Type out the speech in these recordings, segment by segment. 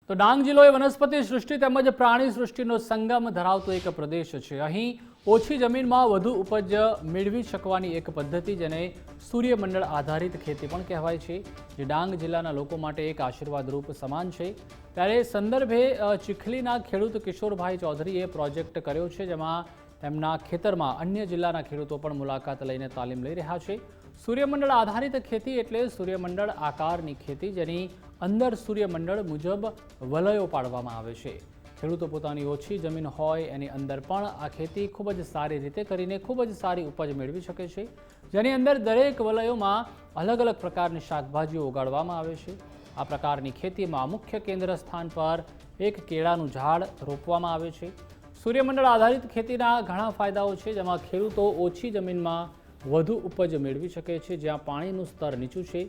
તો ડાંગ જિલ્લો એ વનસ્પતિ સૃષ્ટિ તેમજ પ્રાણી સૃષ્ટિનો સંગમ ધરાવતો એક પ્રદેશ છે। અહીં ઓછી જમીનમાં વધુ ઉપજ મેળવી શકવાની એક પદ્ધતિ જેને સૂર્યમંડળ આધારિત ખેતી પણ કહેવાય છે, જે ડાંગ જિલ્લાના લોકો માટે એક આશીર્વાદરૂપ સમાન છે। ત્યારે સંદર્ભે ચીખલીના ખેડૂત કિશોરભાઈ ચૌધરીએ પ્રોજેક્ટ કર્યો છે, જેમાં તેમના ખેતરમાં અન્ય જિલ્લાના ખેડૂતો પણ મુલાકાત લઈને તાલીમ લઈ રહ્યા છે। સૂર્યમંડળ આધારિત ખેતી એટલે સૂર્યમંડળ આકારની ખેતી, જેની અંદર સૂર્યમંડળ મુજબ વલયો પાડવામાં આવે છે। ખેડૂતો પોતાની ઓછી જમીન હોય એની અંદર પણ આ ખેતી ખૂબ જ સારી રીતે કરીને ખૂબ જ સારી ઉપજ મેળવી શકે છે, જેની અંદર દરેક વલયોમાં અલગ અલગ પ્રકારની શાકભાજીઓ ઉગાડવામાં આવે છે। આ પ્રકારની ખેતીમાં મુખ્ય કેન્દ્ર સ્થાન પર એક કેળાનું ઝાડ રોપવામાં આવે છે। સૂર્યમંડળ આધારિત ખેતીના ઘણા ફાયદાઓ છે, જેમાં ખેડૂતો ઓછી જમીનમાં વધુ ઉપજ મેળવી શકે છે। જ્યાં પાણીનું સ્તર નીચું છે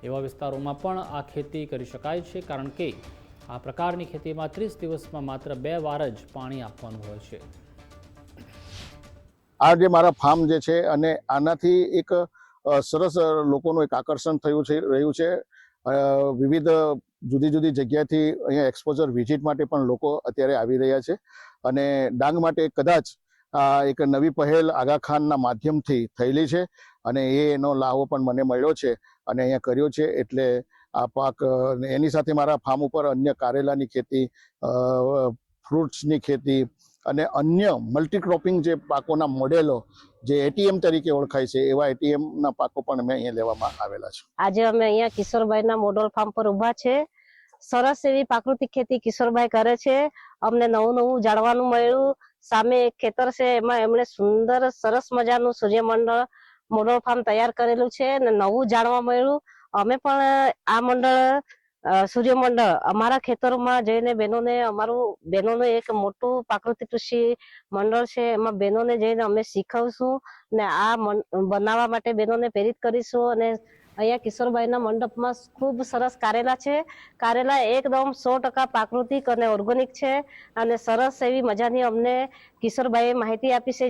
એવા વિસ્તારોમાં પણ આ ખેતી કરી શકાય છે, કારણ કે આ પ્રકારની ખેતીમાં 30 દિવસમાં માત્ર 2 વાર જ પાણી આપવાનું હોય છે। આ જે મારા ફાર્મ જે છે અને આનાથી એક સરસ લોકોનું એક આકર્ષણ રહ્યું છે। વિવિધ જુદી જુદી જગ્યાથી અહીંયા એક્સપોઝર વિઝિટ માટે પણ લોકો અત્યારે આવી રહ્યા છે અને ડાંગ માટે કદાચ એક નવી પહેલ આગા ખાનના માધ્યમથી થયેલી છે અને એનો લાહો પણ મને મળ્યો છે અને અહીંયા કર્યો છે। એટલે આ પાક એની સાથે મારા ફાર્મ ઉપર અન્ય કારેલાની ખેતી, ફ્રૂટ્સની ખેતી અને અન્ય મલ્ટીક્રોપિંગ જે પાકોના મોડેલો જે એટીએમ તરીકે ઓળખાય છે એવા એટીએમના પાકો પણ અમે અહીંયા લેવામાં આવેલા છે। આજે અમે અહીંયા કિશોરભાઈના મોડલ ફાર્મ પર ઊભા છે। સરસ એવી પ્રાકૃતિક ખેતી કિશોરભાઈ કરે છે। અમને નવું નવું જાણવાનું મળ્યું। સામે એક ખેતર છે, એમાં એમણે સુંદર સરસ મજાનું સૂર્યમંડળ મોડલ ફાર્મ તૈયાર કરેલું છે અને નવું જાણવા મળ્યું। અમે પણ આ મંડળ સૂર્યમંડળ અમારા ખેતરોમાં જઈને બહેનોને એક મોટું પ્રાકૃતિક કૃષિ મંડળ છે, એમાં બહેનોને જઈને અમે શીખવશું ને આ બનાવવા માટે બહેનોને પ્રેરિત કરીશું। અને અહીંયા કિશોરભાઈના મંડપમાં ખૂબ સરસ કારેલા છે। કારેલા એકદમ 100% પ્રાકૃતિક અને ઓર્ગેનિક છે અને સરસ એવી મજાની અમને કિશોરભાઈએ માહિતી આપી છે।